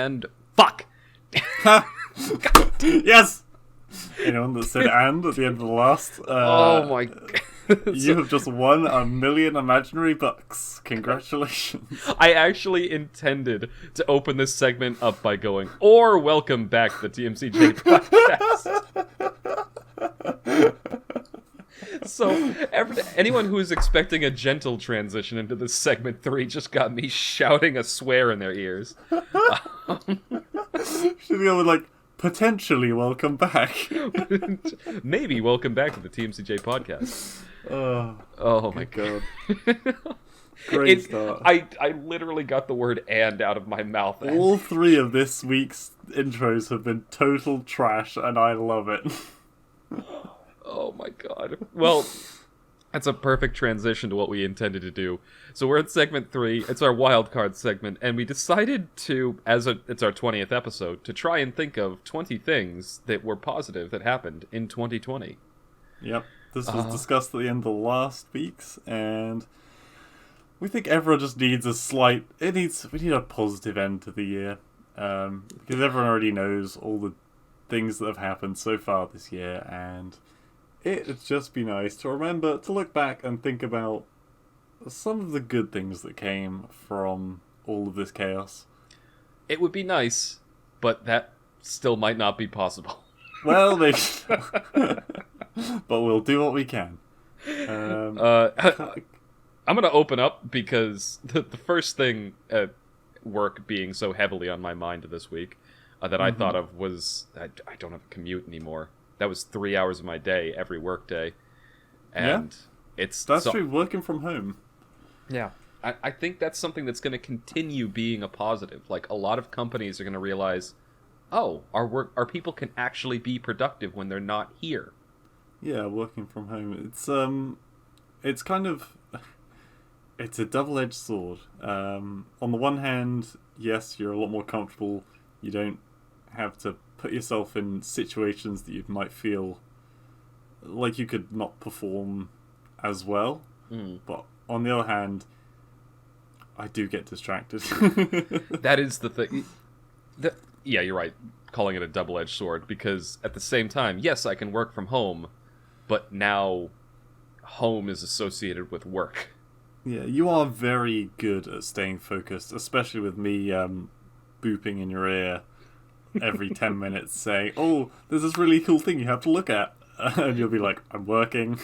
and fuck. Yes! Anyone that said and at the end of the last, Oh my god. you have just won $1 million imaginary bucks. Congratulations. I actually intended to open this segment up by going, or welcome back to the TMCJ podcast. So, anyone who is expecting a gentle transition into this segment 3 just got me shouting a swear in their ears. Should we go with, like, potentially welcome back? Maybe welcome back to the TMCJ podcast. Oh my god. Great start. I literally got the word "and" out of my mouth. All 3 of this week's intros have been total trash, and I love it. Oh my god. Well, that's a perfect transition to what we intended to do. So we're at segment 3. It's our wild card segment, and we decided to, it's our 20th episode, to try and think of 20 things that were positive that happened in 2020. Yep. This was discussed at the end of last week's, and we think everyone just needs we need a positive end to the year. Because everyone already knows all the things that have happened so far this year, and it'd just be nice to remember to look back and think about some of the good things that came from all of this chaos. It would be nice, but that still might not be possible. Well, maybe. But we'll do what we can. I'm going to open up because the first thing at work being so heavily on my mind this week that I thought of was I don't have a commute anymore. That was 3 hours of my day every work day. And that's true, working from home. Yeah. I think that's something that's going to continue being a positive. Like, a lot of companies are going to realize, oh, our people can actually be productive when they're not here. Yeah, working from home. It's kind of... It's a double-edged sword. On the one hand, yes, you're a lot more comfortable. You don't have to put yourself in situations that you might feel like you could not perform as well. But on the other hand, I do get distracted. That is the thing. Yeah, you're right, calling it a double-edged sword, because at the same time, yes, I can work from home, but now home is associated with work. Yeah, you are very good at staying focused, especially with me booping in your ear every 10 minutes saying, oh, there's this really cool thing you have to look at. And you'll be like, I'm working.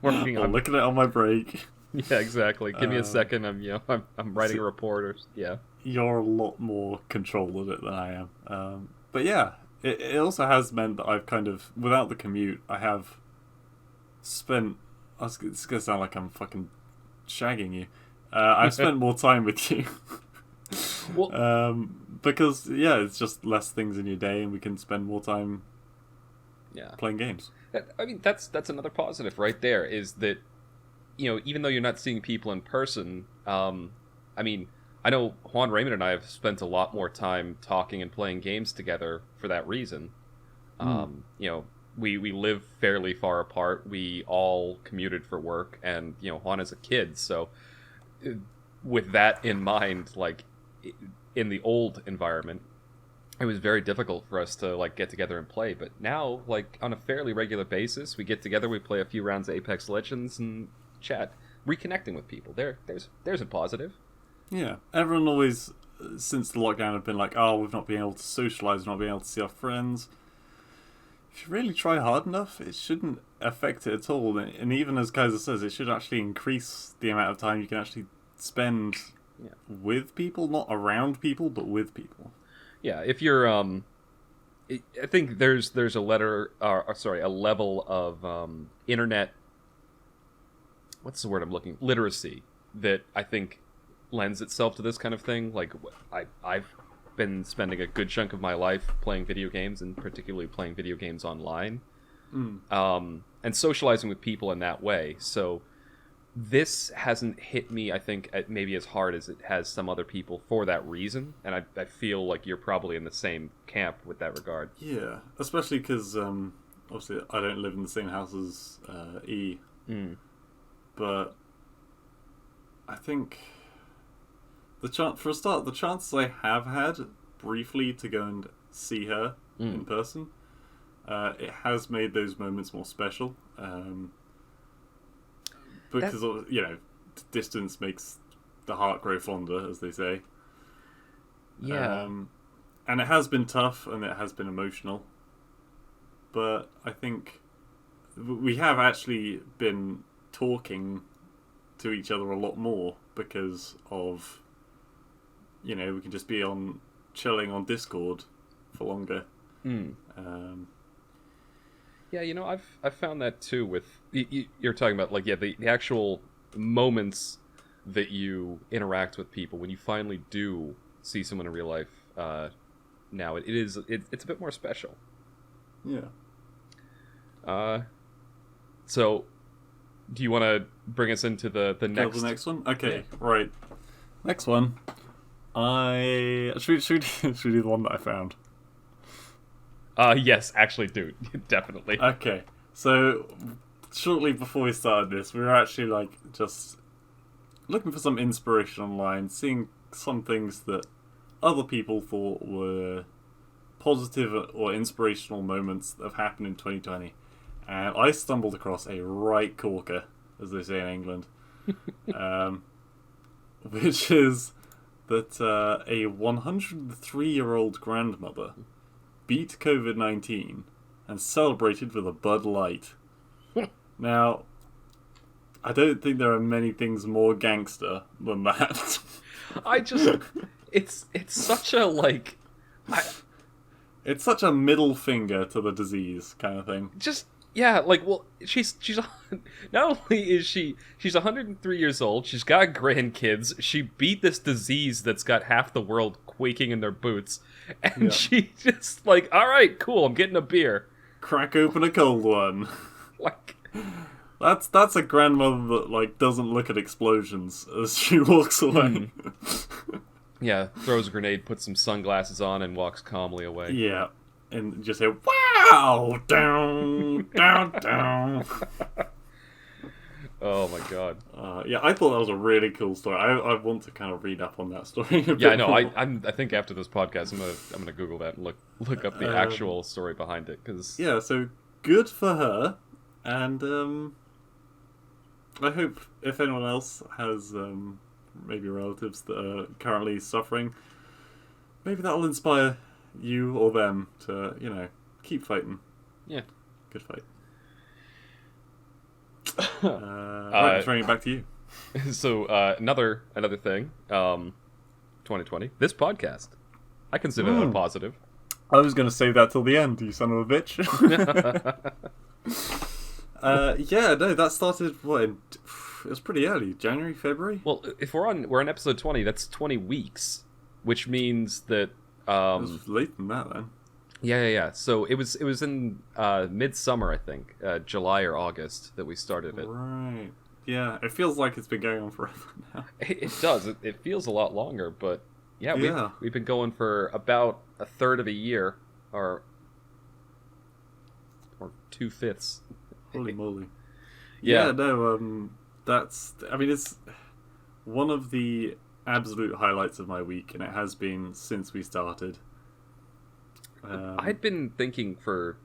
I'll look at it on my break. Yeah, exactly. Give me a second. I'm writing a report or yeah. You're a lot more control of it than I am. But yeah, it also has meant that I've kind of, without the commute, I have spent... It's going to sound like I'm fucking shagging you. I've spent more time with you. Well, because, yeah, it's just less things in your day and we can spend more time playing games. I mean, that's another positive right there, is that, even though you're not seeing people in person, I mean, I know Juan Raymond and I have spent a lot more time talking and playing games together for that reason. We live fairly far apart. We all commuted for work, and Juan is a kid, so with that in mind, like in the old environment, it was very difficult for us to get together and play. But now, on a fairly regular basis, we get together, we play a few rounds of Apex Legends and chat, reconnecting with people. There's a positive. Yeah, everyone always, since the lockdown, have been like, oh, we've not been able to socialise, not been able to see our friends. If you really try hard enough, it shouldn't affect it at all. And even as Kaiser says, it should actually increase the amount of time you can actually spend with people, not around people, but with people. Yeah, if you're, I think there's a level of internet, what's the word I'm looking, literacy, that I think lends itself to this kind of thing. Like, I've been spending a good chunk of my life playing video games, and particularly playing video games online, and socializing with people in that way. So this hasn't hit me, I think, maybe as hard as it has some other people for that reason, and I feel like you're probably in the same camp with that regard. Yeah, especially because obviously I don't live in the same house as E, but I think the chances I have had briefly to go and see her in person, it has made those moments more special. Because distance makes the heart grow fonder, as they say. Yeah. And it has been tough and it has been emotional. But I think we have actually been talking to each other a lot more because of, we can just be chilling on Discord for longer. Yeah, I've found that too with you're talking about the actual moments that you interact with people when you finally do see someone in real life. Now it's a bit more special. Yeah. So do you want to bring us into the next one? Okay, yeah. Right. Next one. Should we do the one that I found? Yes, actually, dude, definitely. Okay, so shortly before we started this, we were actually just looking for some inspiration online, seeing some things that other people thought were positive or inspirational moments that have happened in 2020, and I stumbled across a right corker, as they say in England, which is that a 103-year-old grandmother beat COVID-19 and celebrated with a Bud Light. Now, I don't think there are many things more gangster than that. It's such a it's such a middle finger to the disease kind of thing. She's not only is she's 103 years old, she's got grandkids, she beat this disease that's got half the world quaking in their boots, and she just all right, cool, I'm getting a beer. Crack open a cold one. That's a grandmother that doesn't look at explosions as she walks away. Yeah, throws a grenade, puts some sunglasses on, and walks calmly away. Yeah. And just say, wow! Down, down, down. Oh my god. Yeah, I thought that was a really cool story. I want to kind of read up on that story. Yeah, I know. I think after this podcast, I'm gonna Google that and look up the actual story behind it. Yeah, so good for her, and I hope if anyone else has maybe relatives that are currently suffering, maybe that'll inspire you or them to, keep fighting. Yeah. Good fight. Right, throwing it back to you. So, another thing, 2020, this podcast, I consider that a positive. I was going to save that till the end, you son of a bitch. Yeah, no, that started, it was pretty early, January, February? Well, if we're on episode 20, that's 20 weeks, which means that... it was later than that, then. Yeah. So it was in midsummer, I think, July or August that we started it. Right. Yeah, it feels like it's been going on forever now. It does. It feels a lot longer, but we've been going for about a third of a year, or 2/5. Holy moly. Yeah. No, it's one of the absolute highlights of my week, and it has been since we started. I'd been thinking for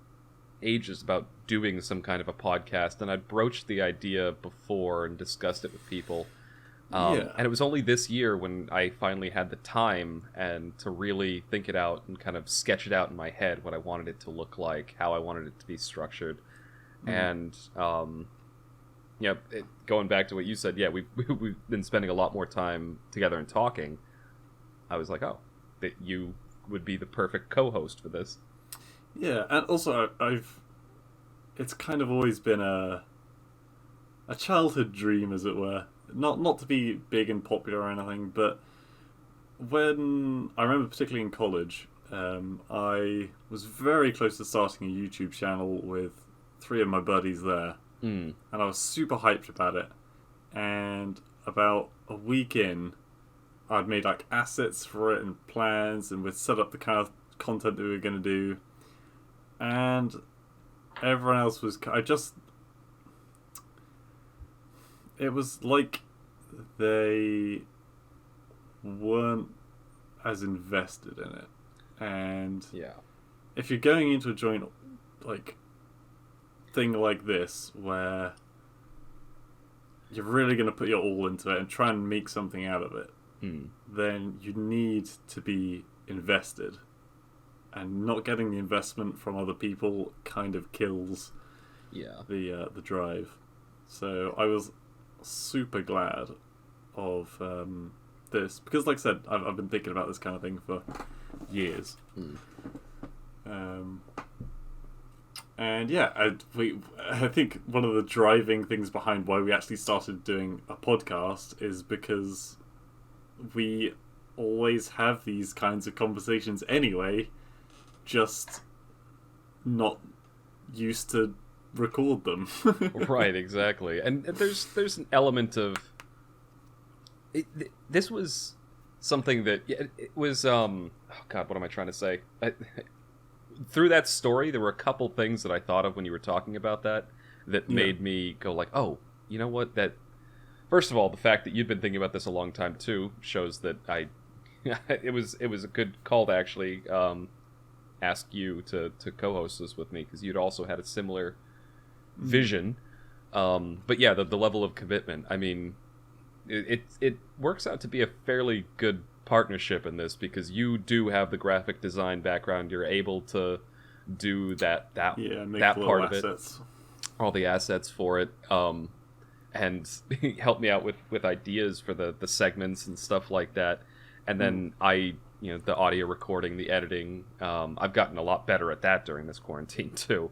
ages about doing some kind of a podcast, and I'd broached the idea before and discussed it with people. And it was only this year when I finally had the time and to really think it out and kind of sketch it out in my head what I wanted it to look like, how I wanted it to be structured. And going back to what you said, we've been spending a lot more time together and talking. I was like, that you would be the perfect co-host for this. Yeah, and also it's kind of always been a childhood dream, as it were. Not to be big and popular or anything, but when I remember, particularly in college, I was very close to starting a YouTube channel with 3 of my buddies there, and I was super hyped about it. And about a week in, I'd made assets for it and plans, and we'd set up the kind of content that we were going to do. And everyone else was... It was like they weren't as invested in it. And Yeah. if you're going into a joint like thing like this, where you're really going to put your all into it and try and make something out of it, then you need to be invested. And not getting the investment from other people kind of kills the drive. So I was super glad of this, because like I said, I've been thinking about this kind of thing for years. And yeah, I think one of the driving things behind why we actually started doing a podcast is because we always have these kinds of conversations anyway, just not used to record them. Right, exactly. And there's an element of this was something that it was oh god, what am I trying to say? Through that story, there were a couple things that I thought of when you were talking about that made me go like, oh, you know what? That first of all, the fact that you've been thinking about this a long time too shows that it was a good call to actually ask you to co-host this with me, because you'd also had a similar vision. But yeah, the level of commitment. I mean, it works out to be a fairly good partnership in this, because you do have the graphic design background. You're able to do that part of it, all the assets for it, and help me out with ideas for the segments and stuff like that. And then the audio recording, the editing, I've gotten a lot better at that during this quarantine too,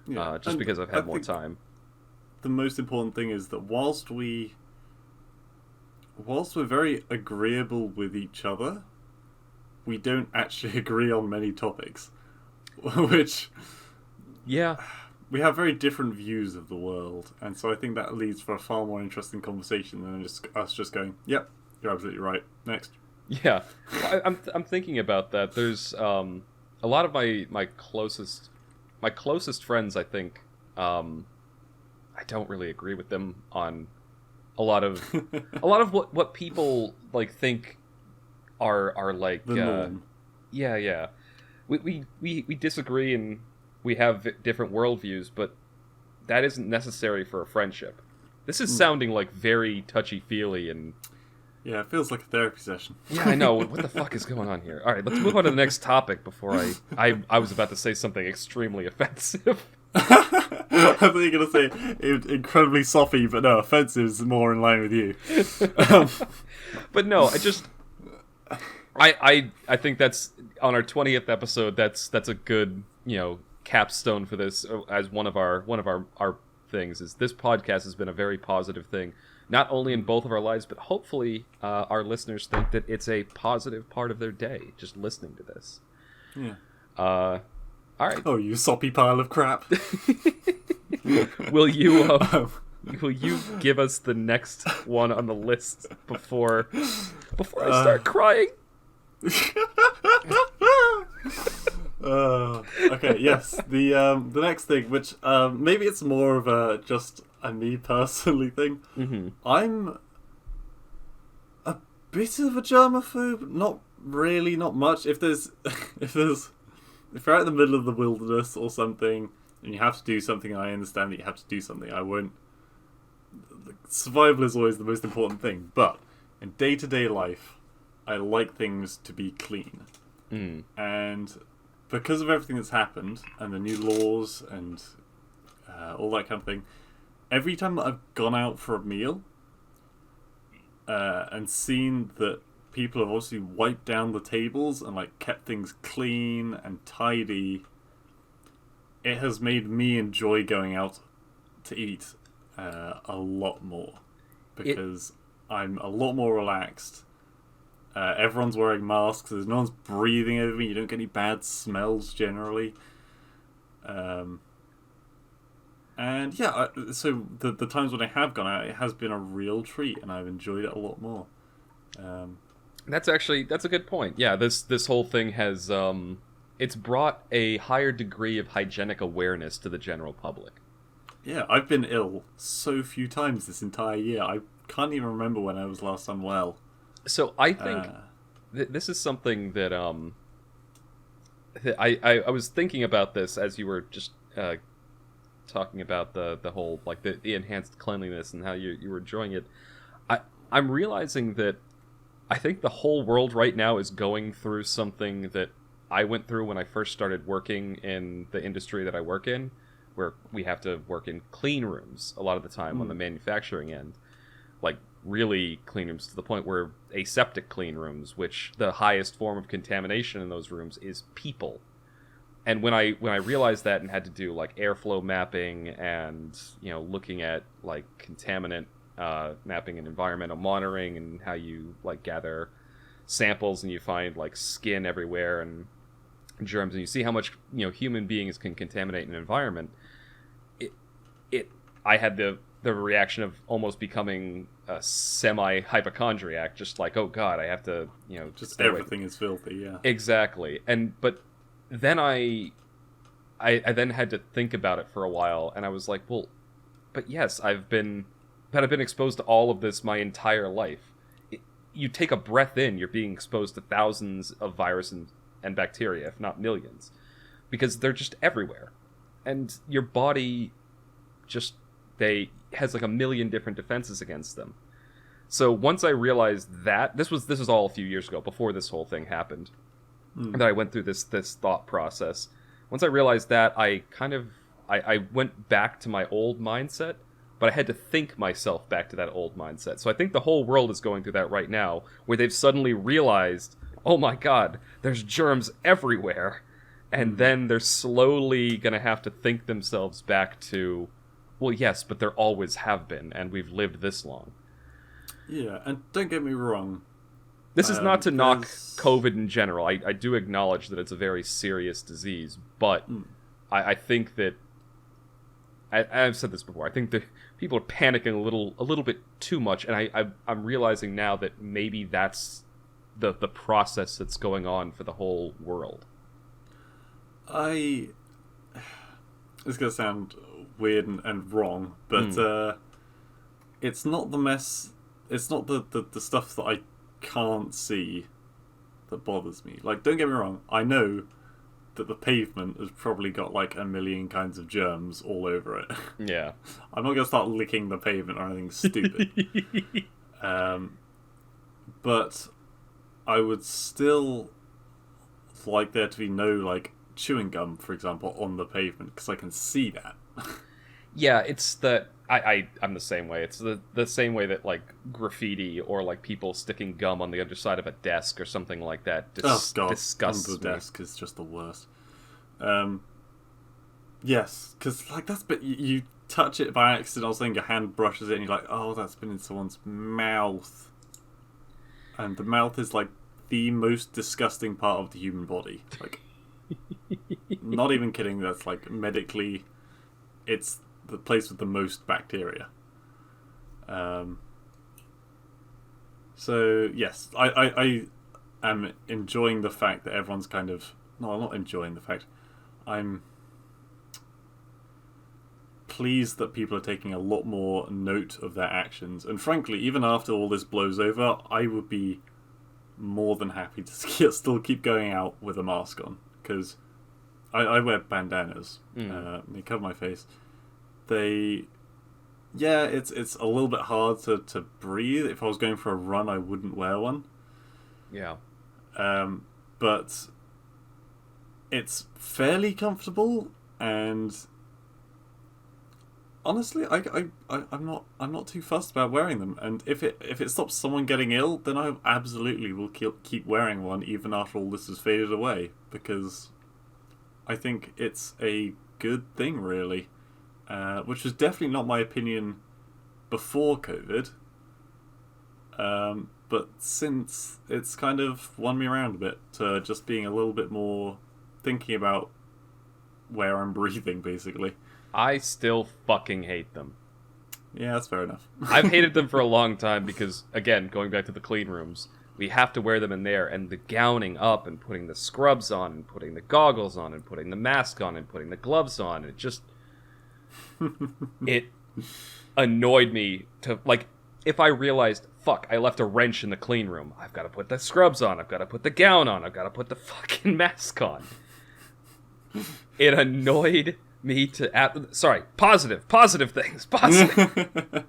just because I've had more time. The most important thing is that whilst we're very agreeable with each other, we don't actually agree on many topics, which we have very different views of the world, and so I think that leads for a far more interesting conversation than us just going, "Yep, you're absolutely right. Next." Yeah, I'm thinking about that. There's a lot of my closest friends. I think I don't really agree with them on a lot of what people like think are like the norm. Yeah. We disagree, and we have different worldviews, but that isn't necessary for a friendship. This is sounding like very touchy-feely and... Yeah, it feels like a therapy session. Yeah, I know. What the fuck is going on here? All right, let's move on to the next topic before I was about to say something extremely offensive. I thought you were going to say incredibly soppy, but no, offensive is more in line with you. But no, I think that's, on our 20th episode, that's a good, capstone for this, as one of our things is this podcast has been a very positive thing, not only in both of our lives, but hopefully our listeners think that it's a positive part of their day just listening to this. Yeah. All right. Oh, you soppy pile of crap. Will you give us the next one on the list before I start crying? Okay, yes. The next thing, which maybe it's more of just a me personally thing. Mm-hmm. I'm a bit of a germaphobe. Not really, not much. If you're out in the middle of the wilderness or something and you have to do something, I understand that you have to do something. I won't. Survival is always the most important thing, but in day-to-day life, I like things to be clean. And because of everything that's happened and the new laws and all that kind of thing, every time that I've gone out for a meal and seen that people have obviously wiped down the tables and like kept things clean and tidy, it has made me enjoy going out to eat a lot more, because I'm a lot more relaxed. Everyone's wearing masks. There's no one's breathing over me. You don't get any bad smells generally. And yeah, so the times when I have gone out, it has been a real treat, and I've enjoyed it a lot more. That's a good point. Yeah, this whole thing has it's brought a higher degree of hygienic awareness to the general public. Yeah, I've been ill so few times this entire year. I can't even remember when I was last unwell. So I think this is something that I was thinking about this as you were just talking about the whole like the enhanced cleanliness and how you were enjoying it. I'm realizing that I think the whole world right now is going through something that I went through when I first started working in the industry that I work in, where we have to work in clean rooms a lot of the time on the manufacturing end. Like really clean rooms to the point where aseptic clean rooms, which the highest form of contamination in those rooms is people. And when I realized that and had to do like airflow mapping and looking at like contaminant mapping and environmental monitoring and how you like gather samples and you find like skin everywhere and germs and you see how much human beings can contaminate an environment, I had the reaction of almost becoming a semi hypochondriac, just like, oh god, I have to just everything is filthy. Yeah, exactly. But then I then had to think about it for a while, and I was like, well, but yes, I've been exposed to all of this my entire life. You take a breath in, you're being exposed to thousands of viruses and bacteria, if not millions, because they're just everywhere, and your body just has like a million different defenses against them. So once I realized that this was all a few years ago, before this whole thing happened, that I went through this thought process. Once I realized that, I went back to my old mindset, but I had to think myself back to that old mindset. So I think the whole world is going through that right now, where they've suddenly realized, oh my god, there's germs everywhere, and then they're slowly gonna have to think themselves back to, well, yes, but there always have been, and we've lived this long. Yeah, and don't get me wrong. This is not to knock COVID in general. I do acknowledge that it's a very serious disease, but I think that I've said this before. I think that people are panicking a little bit too much, and I'm realizing now that maybe that's the process that's going on for the whole world. It's gonna sound weird and wrong, but it's not the mess. It's not the stuff that I can't see that bothers me. Like, don't get me wrong, I know that the pavement has probably got like a million kinds of germs all over it. Yeah. I'm not gonna start licking the pavement or anything stupid. But I would still like there to be no like chewing gum, for example, on the pavement, because I can see that. Yeah, it's that I'm the same way. It's the same way that like graffiti or like people sticking gum on the other side of a desk or something like that disgusts on the me. desk is just the worst. Yes, because like that's but you touch it by accident. I was saying your hand brushes it and you're like, oh, that's been in someone's mouth, and the mouth is like the most disgusting part of the human body. Like, not even kidding. That's like medically, it's the place with the most bacteria. So yes, I am enjoying the fact that everyone's kind of... No, I'm not enjoying the fact. I'm pleased that people are taking a lot more note of their actions. And frankly, even after all this blows over, I would be more than happy to still keep going out with a mask on. Because I wear bandanas. They cover my face. It's a little bit hard to breathe. If I was going for a run, I wouldn't wear one. Yeah. But it's fairly comfortable, and honestly, I'm not too fussed about wearing them. And if it stops someone getting ill, then I absolutely will keep wearing one even after all this has faded away, because I think it's a good thing, really. Which was definitely not my opinion before COVID. But since, it's kind of won me around a bit to just being a little bit more thinking about where I'm breathing, basically. I still fucking hate them. Yeah, that's fair enough. I've hated them for a long time because, again, going back to the clean rooms, we have to wear them in there, and the gowning up and putting the scrubs on and putting the goggles on and putting the mask on and putting the gloves on, it just... it annoyed me to, like, if I realized, fuck, I left a wrench in the clean room, I've got to put the scrubs on, I've got to put the gown on, I've got to put the fucking mask on. it annoyed me to... Sorry, positive things, positive.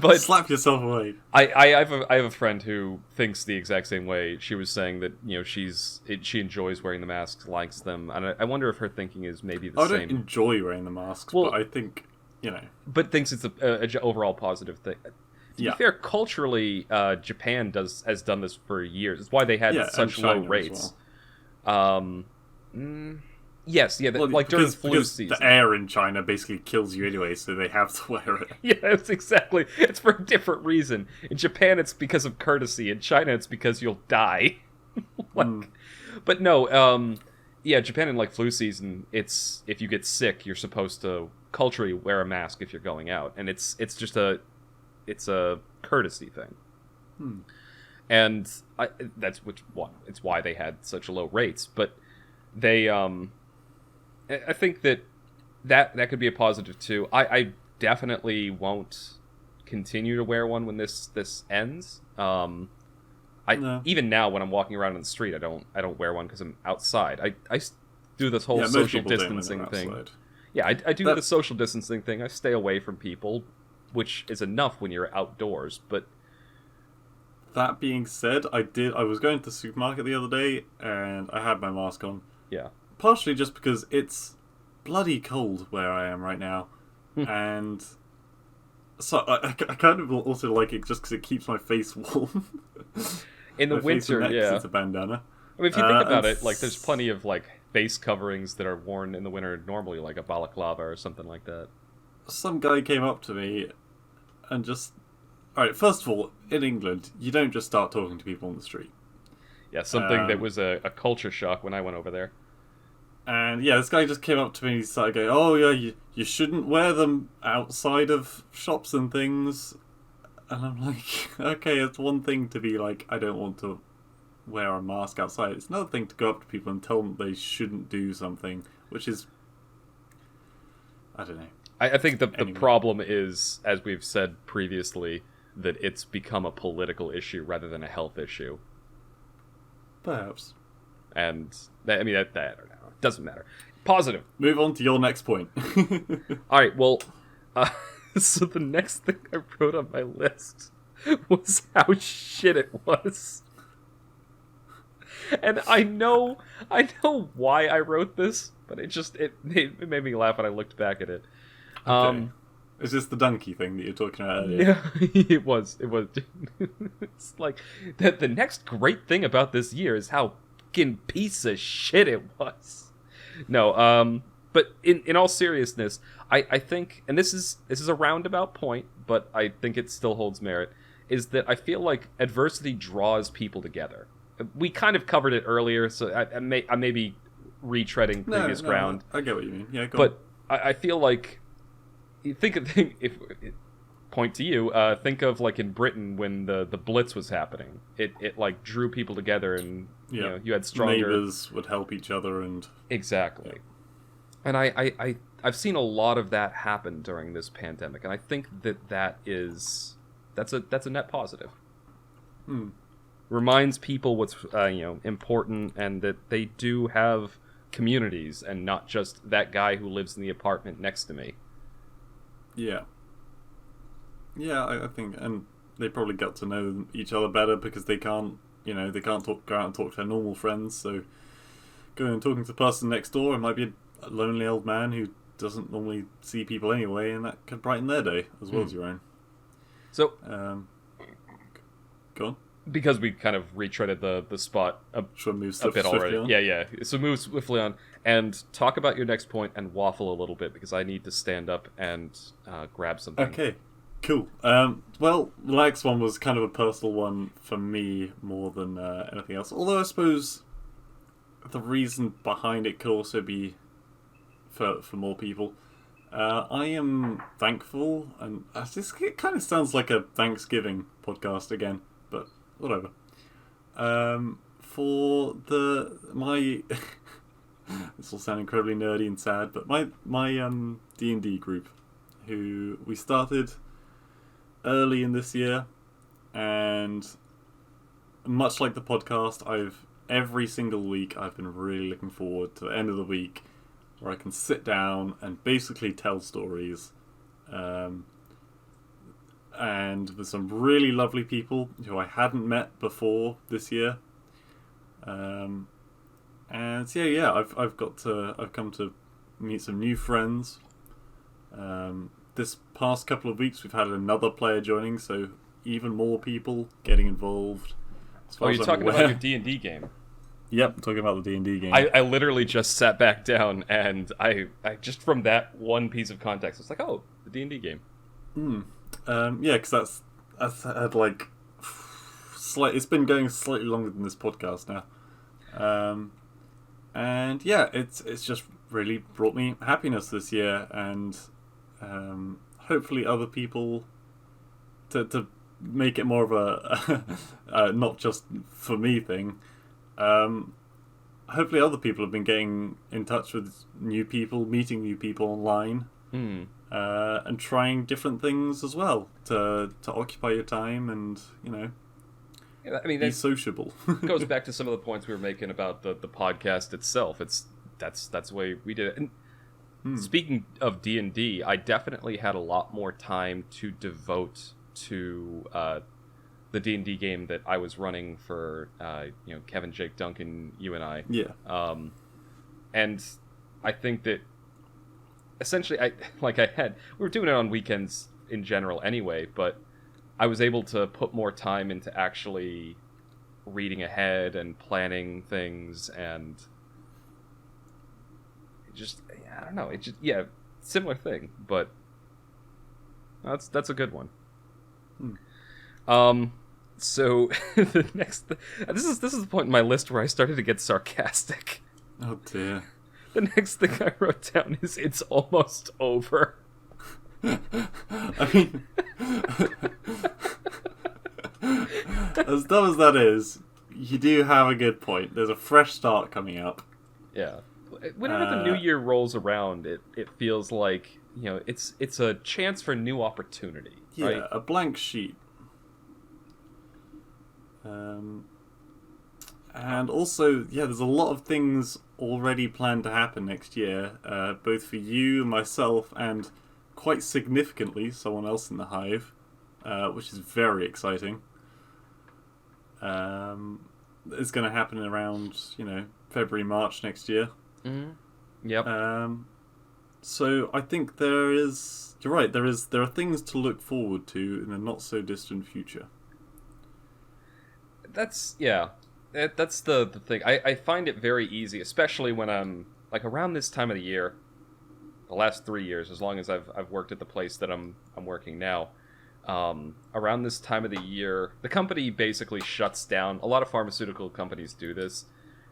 But slap yourself away. I have a friend who thinks the exact same way. She was saying that she enjoys wearing the masks, likes them, and I wonder if her thinking is maybe the same. I don't enjoy wearing the masks, Well, but I think but thinks it's a overall positive thing. To be fair, culturally, Japan has done this for years. It's why they had such low rates. Well. Yes, like during flu season. The air in China basically kills you anyway, so they have to wear it. Yeah, it's for a different reason. In Japan, it's because of courtesy. In China, it's because you'll die. But no, Japan in flu season, it's if you get sick, you're supposed to culturally wear a mask if you're going out, and it's just a courtesy thing. And it's why they had such low rates. But they I think that could be a positive too. I definitely won't continue to wear one when this ends. Even now when I'm walking around in the street, I don't wear one because I'm outside. I do this whole social distancing thing. Yeah, I do the social distancing thing. I stay away from people, which is enough when you're outdoors. But that being said, I was going to the supermarket the other day and I had my mask on. Yeah. Partially just because it's bloody cold where I am right now. And so I kind of also like it just because it keeps my face warm. In the winter, it's a bandana. I mean, if you think about it, there's plenty of face coverings that are worn in the winter normally, like a balaclava or something like that. Some guy came up to me and just... Alright, first of all, in England, you don't just start talking to people on the street. Yeah, something that was a culture shock when I went over there. And this guy just came up to me and he started going, oh yeah, you shouldn't wear them outside of shops and things. And I'm like, okay, it's one thing to be like, I don't want to wear a mask outside. It's another thing to go up to people and tell them they shouldn't do something, which is... I don't know. I think the problem is, as we've said previously, that it's become a political issue rather than a health issue. Perhaps. And, I don't know. It doesn't matter. Positive. Move on to your next point. Alright, well, so the next thing I wrote on my list was how shit it was. And I know why I wrote this, but it made me laugh when I looked back at it. Okay. Is this the donkey thing that you're talking about earlier? Yeah, it was. It's like, the next great thing about this year is how fucking piece of shit it was. No, but in all seriousness, I think, and this is a roundabout point, but I think it still holds merit, is that I feel like adversity draws people together. We kind of covered it earlier, so I may be retreading previous ground. I get what you mean. Yeah, go on. But I feel like, point to you, think of in Britain when the Blitz was happening. It drew people together, and you had stronger neighbors would help each other, and exactly. And I've seen a lot of that happen during this pandemic, and I think that's a net positive. Reminds people what's important, and that they do have communities, and not just that guy who lives in the apartment next to me. Yeah, I think, and they probably got to know each other better because they can't go out and talk to their normal friends. So going and talking to the person next door, it might be a lonely old man who doesn't normally see people anyway, and that could brighten their day as well as your own. So, go on. Because we kind of retreaded the spot a bit already. On? Yeah. So move swiftly on and talk about your next point and waffle a little bit because I need to stand up and grab something. Okay, cool. Well, the next one was kind of a personal one for me more than anything else. Although I suppose the reason behind it could also be for more people. I am thankful, and it kind of sounds like a Thanksgiving podcast again, but whatever. For my this will sound incredibly nerdy and sad, but my D&D group, who we started early in this year, and much like the podcast, I've every single week I've been really looking forward to the end of the week where I can sit down and basically tell stories. And with some really lovely people who I hadn't met before this year. And so I've come to meet some new friends. This past couple of weeks we've had another player joining, so even more people getting involved. Oh, you're talking about your D&D game? Yep, I'm talking about the D&D game. I literally just sat back down, and I just from that one piece of context, it's like, oh, the D&D game. Because that's had like it's been going slightly longer than this podcast now. And yeah, it's just really brought me happiness this year, and hopefully other people to make it more of a not just for me thing. Hopefully other people have been getting in touch with new people, meeting new people online, and trying different things as well to occupy your time and, be sociable. Goes back to some of the points we were making about the podcast itself. That's the way we did it. And speaking of D&D, I definitely had a lot more time to devote to the D&D game that I was running for Kevin, Jake, Duncan, you and I. Yeah. And I think that essentially we were doing it on weekends in general anyway, but I was able to put more time into actually reading ahead and planning things, and I don't know, similar thing, but that's a good one. So this is the point in my list where I started to get sarcastic. Oh dear. The next thing I wrote down is it's almost over. I mean, as dumb as that is, you do have a good point. There's a fresh start coming up. Yeah. Whenever the new year rolls around, it feels like, it's a chance for new opportunity. Yeah, right? A blank sheet. And also, there's a lot of things already planned to happen next year, both for you, myself, and quite significantly someone else in the Hive, which is very exciting. It's going to happen around, February, March next year. Mm-hmm. Yep. So I think you're right, there are things to look forward to in a not so distant future. That's the thing. I find it very easy, especially when I'm like around this time of the year. The last 3 years, as long as I've worked at the place that I'm working now, around this time of the year, the company basically shuts down. A lot of pharmaceutical companies do this.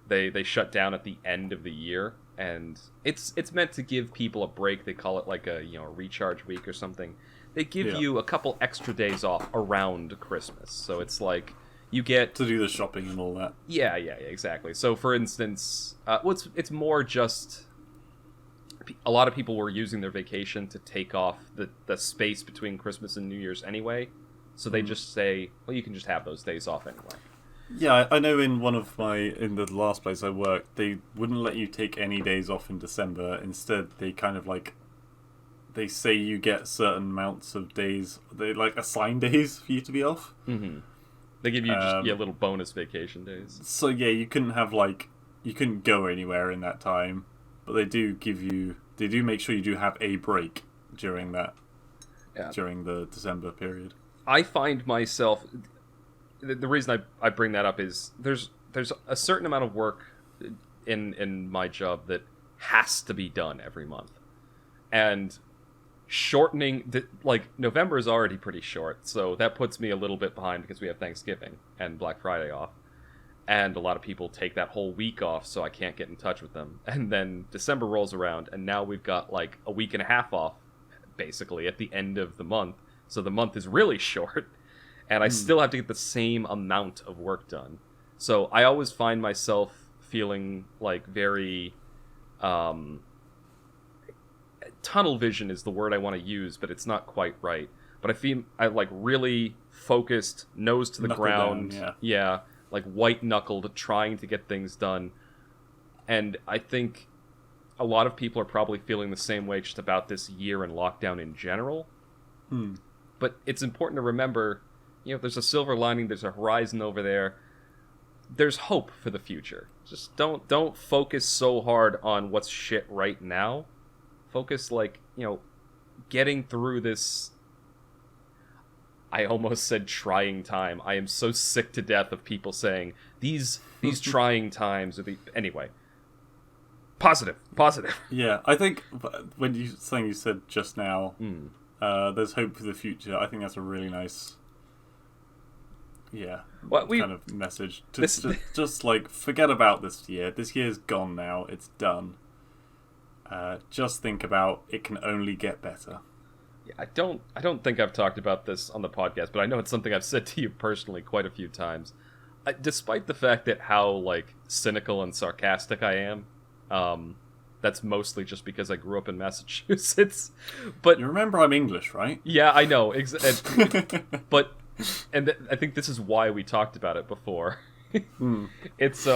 They shut down at the end of the year, and it's meant to give people a break. They call it like a recharge week or something. They give you a couple extra days off around Christmas, so it's like you get to do the shopping and all that. Yeah, exactly. So, for instance, it's more just a lot of people were using their vacation to take off the space between Christmas and New Year's anyway. So they just say, well, you can just have those days off anyway. Yeah, I know in in the last place I worked, they wouldn't let you take any days off in December. Instead, they kind of they say you get certain amounts of days. They assign days for you to be off. Mm-hmm. They give you just little bonus vacation days. So you couldn't have you couldn't go anywhere in that time, but they do make sure you do have a break during that. Yeah. During the December period. I find myself, the reason I bring that up is there's a certain amount of work in my job that has to be done every month, and shortening November is already pretty short, so that puts me a little bit behind because we have Thanksgiving and Black Friday off, and a lot of people take that whole week off, so I can't get in touch with them. And then December rolls around, and now we've got a week and a half off basically at the end of the month, so the month is really short, and I still have to get the same amount of work done. So I always find myself feeling very tunnel vision is the word I want to use, but it's not quite right. But I feel really focused, nose to the ground. Down, yeah, like white-knuckled trying to get things done. And I think a lot of people are probably feeling the same way just about this year in lockdown in general. But it's important to remember, there's a silver lining, there's a horizon over there. There's hope for the future. Just don't focus so hard on what's shit right now. Focus, getting through this. I almost said trying time. I am so sick to death of people saying these trying times. Anyway, positive. Yeah, I think when you said just now, there's hope for the future. I think that's a really nice, kind of message. Just forget about this year. This year's gone now. It's done. Just think about it can only get better. Yeah, I don't think I've talked about this on the podcast, but I know it's something I've said to you personally quite a few times. Despite the fact that how cynical and sarcastic I am, that's mostly just because I grew up in Massachusetts. But you remember I'm English, right? Yeah, I know. But I think this is why we talked about it before. It's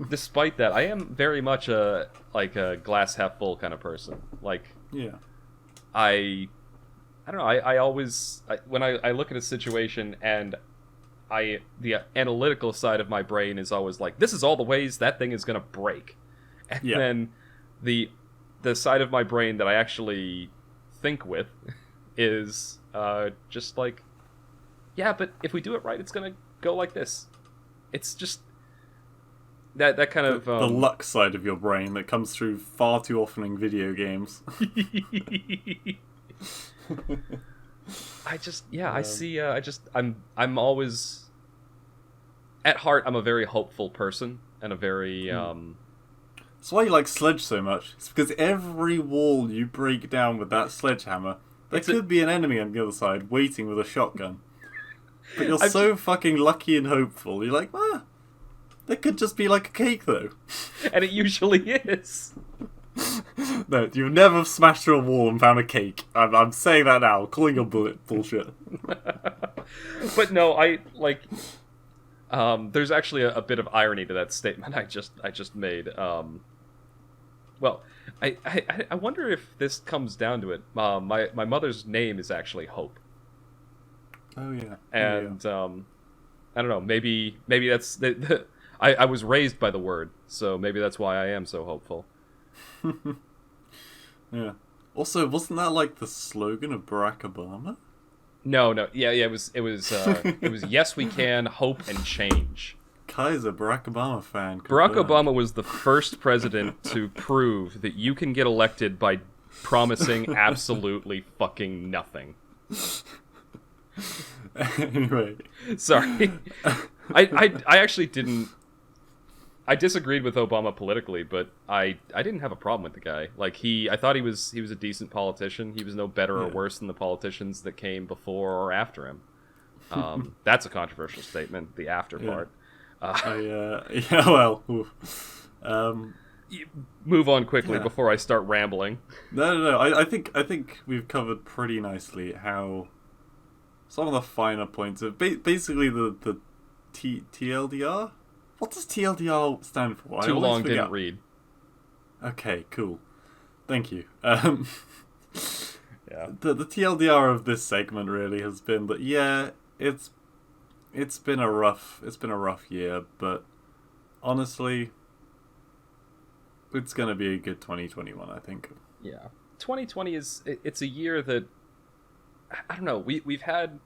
despite that, I am very much a glass half full kind of person. I don't know. I always when I look at a situation and the analytical side of my brain is always like, this is all the ways that thing is gonna break, and then the side of my brain that I actually think with is just but if we do it right, it's gonna go like this. It's just that kind of the luck side of your brain that comes through far too often in video games. I'm always at heart, I'm a very hopeful person and a very That's why you like Sledge so much. It's because every wall you break down with that sledgehammer, there could be an enemy on the other side waiting with a shotgun. But you're fucking lucky and hopeful. You're like, there could just be a cake though. And it usually is. No, you've never smashed through a wall and found a cake. I'm saying that now, calling your bullshit. But no, there's actually a bit of irony to that statement I just made. Well, I wonder if this comes down to it. My mother's name is actually Hope. Oh yeah. And I don't know. Maybe that's I was raised by the word, so maybe that's why I am so hopeful. Yeah. Also, wasn't that the slogan of Barack Obama? No. Yeah. It was yes we can, hope and change. Kai's a Barack Obama fan. Barack Obama was the first president to prove that you can get elected by promising absolutely fucking nothing. Anyway. Sorry. I actually didn't. I disagreed with Obama politically, but I didn't have a problem with the guy. I thought he was a decent politician. He was no better or worse than the politicians that came before or after him. That's a controversial statement, the after part. Move on quickly before I start rambling. No. I think we've covered pretty nicely how some of the finer points of basically the TLDR. What does TLDR stand for? Too long, didn't read. Okay, cool. Thank you. The TLDR of this segment really has been that it's been a rough year, but honestly, it's gonna be a good 2021, I think. Yeah, 2020 it's a year that I don't know. We've had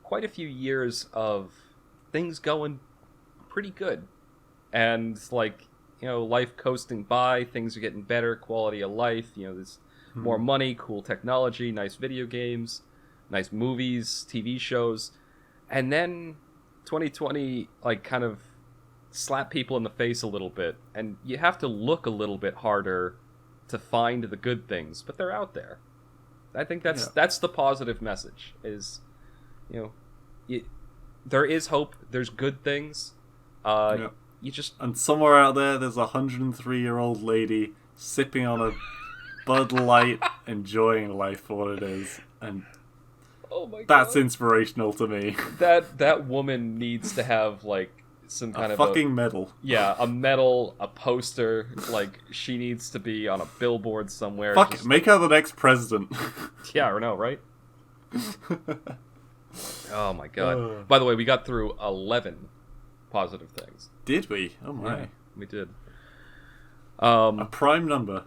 quite a few years of things going pretty good, and life coasting by, things are getting better, quality of life, there's more money, cool technology, nice video games, nice movies, TV shows, and then 2020 kind of slapped people in the face a little bit, and you have to look a little bit harder to find the good things, but they're out there. I think that's the positive message is, there is hope, there's good things. And somewhere out there's a 103-year-old lady sipping on a Bud Light, enjoying life for what it is, and oh my God, that's inspirational to me. That woman needs to have some kind of fucking medal. Yeah, a medal, a poster. Like, she needs to be on a billboard somewhere. Fuck just... it, make her the next president. Yeah, I know, right? Oh my god. By the way, we got through 11 positive things. Did we? Oh my. Yeah, we did. A prime number.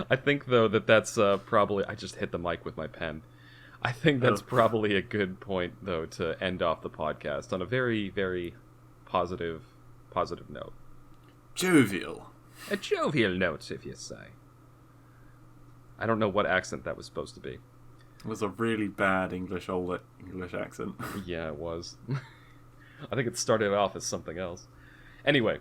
I think, though, that's probably... I just hit the mic with my pen. I think that's probably a good point, though, to end off the podcast on a very, very positive note. Jovial. A jovial note, if you say. I don't know what accent that was supposed to be. It was a really bad English accent. Yeah, it was. I think it started off as something else. Anyway,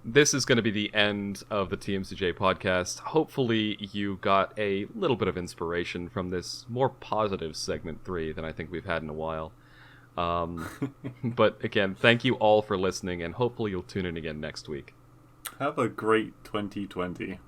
this is going to be the end of the TMCJ podcast. Hopefully you got a little bit of inspiration from this more positive segment 3 than I think we've had in a while. But again, thank you all for listening, and hopefully you'll tune in again next week. Have a great 2020.